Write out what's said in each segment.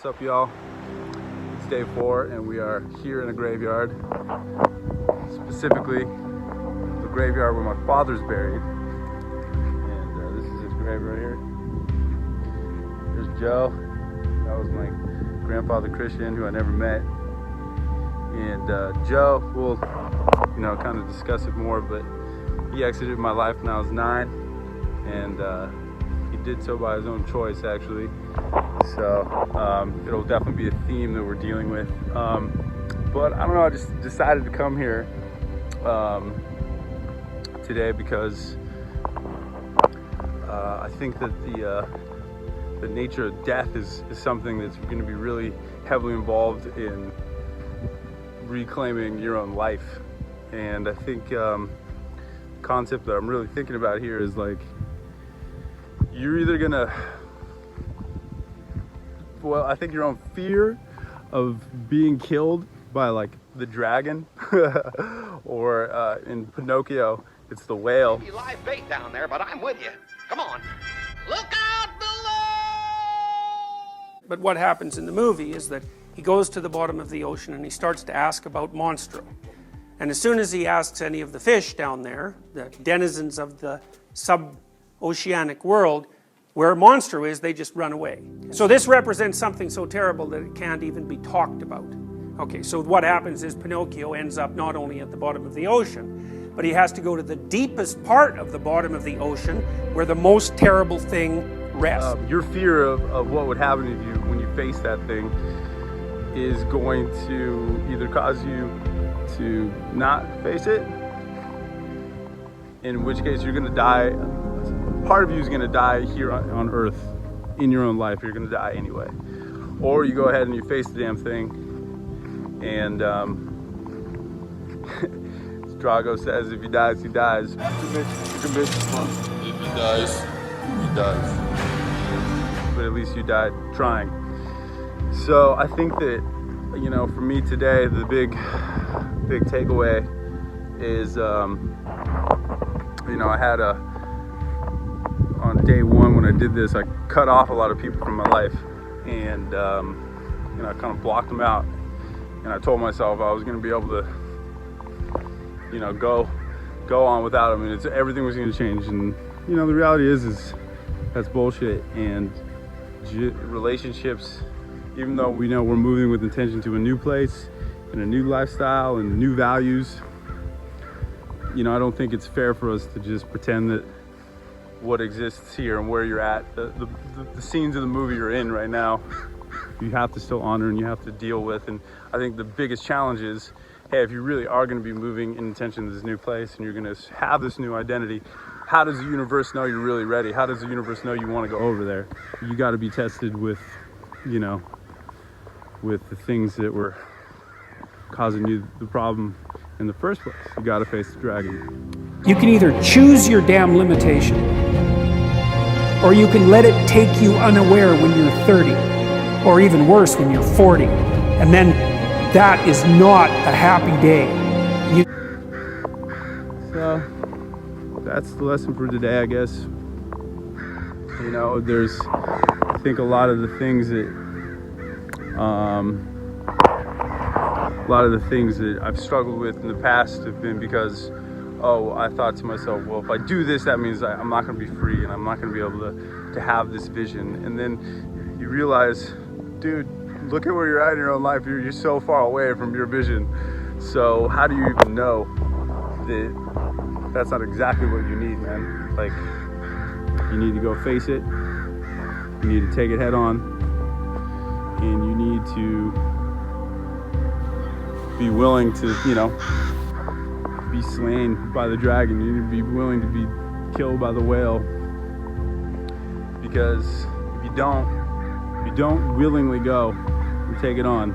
What's up, y'all? It's day 4 and we are here in a graveyard, specifically the graveyard where my father's buried. And this is his grave right here. There's Joe. That was my grandfather Christian, who I never met. And Joe, we'll kind of discuss it more, but he exited my life when I was 9, and he did so by his own choice, actually. So it'll definitely be a theme that we're dealing with. But I don't know, I just decided to come here today because I think that the nature of death is something that's going to be really heavily involved in reclaiming your own life. And I think the concept that I'm really thinking about here is like, you're either gonna, well, I think your own fear of being killed by like the dragon or in Pinocchio, it's the whale. You live bait down there, but I'm with you. Come on. Look out below! But what happens in the movie is that he goes to the bottom of the ocean and he starts to ask about monstro. And as soon as he asks any of the fish down there, the denizens of the sub-oceanic world, where monstro is, they just run away. So this represents something so terrible that it can't even be talked about. Okay, so what happens is Pinocchio ends up not only at the bottom of the ocean, but he has to go to the deepest part of the bottom of the ocean where the most terrible thing rests. Your fear of what would happen to you when you face that thing is going to either cause you to not face it, in which case you're going to die. Part of you is going to die here on Earth in your own life. You're going to die anyway. Or you go ahead and you face the damn thing, and as Drago says, if he dies, he dies. If he dies, he dies. But at least you died trying. So I think that, for me today, the big takeaway is, I had on day 1 when I did this, I cut off a lot of people from my life, and I kind of blocked them out, and I told myself I was going to be able to go on without them, and everything was going to change. And the reality is that's bullshit. And relationships, even though we know we're moving with intention to a new place and a new lifestyle and new values, I don't think it's fair for us to just pretend that what exists here and where you're at, the scenes of the movie you're in right now, you have to still honor and you have to deal with. And I think the biggest challenge is, hey, if you really are going to be moving in intention to this new place and you're going to have this new identity, how does the universe know you're really ready? How does the universe know you want to go over there? You got to be tested with, with the things that were causing you the problem in the first place. You got to face the dragon. You can either choose your damn limitation, or you can let it take you unaware when you're 30, or even worse, when you're 40. And then that is not a happy day. So that's the lesson for today, I guess. There's, I think a lot of the things that I've struggled with in the past have been because, I thought to myself, well, if I do this, that means I'm not going to be free and I'm not going to be able to have this vision. And then you realize, dude, look at where you're at in your own life. You're so far away from your vision. So how do you even know that that's not exactly what you need, man? Like, you need to go face it. You need to take it head on. And you need to be willing to, be slain by the dragon. You need to be willing to be killed by the whale. Because if you don't willingly go and take it on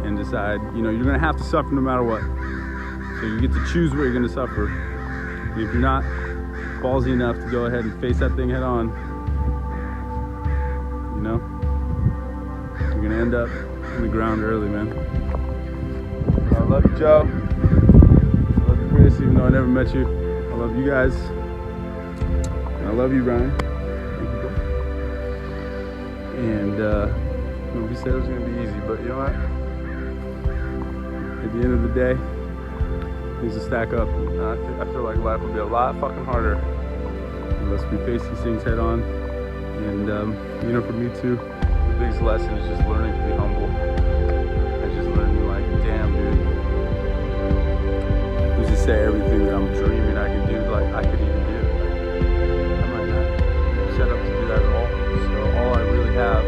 and decide, you're gonna have to suffer no matter what. So you get to choose what you're gonna suffer. And if you're not ballsy enough to go ahead and face that thing head on, you're gonna end up in the ground early, man. I love you, Joe. I love you, Chris, even though I never met you. I love you guys. And I love you, Ryan. Thank you, bro. And Nobody said it was gonna be easy, but you know what? At the end of the day, things will stack up. I feel like life will be a lot fucking harder unless we face these things head on. And you know, for me too, the biggest lesson is just learning to be humble and just learning, like, damn, dude, who's to say everything that I'm dreaming I can do, like I could even do? I might not set up to do that at all. So all I really have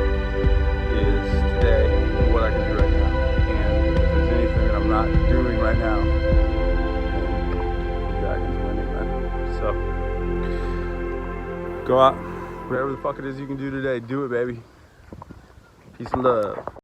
is today and what I can do right now. And if there's anything that I'm not doing right now, back into winning, man. So go out, whatever the fuck it is you can do today, do it, baby. Peace and love.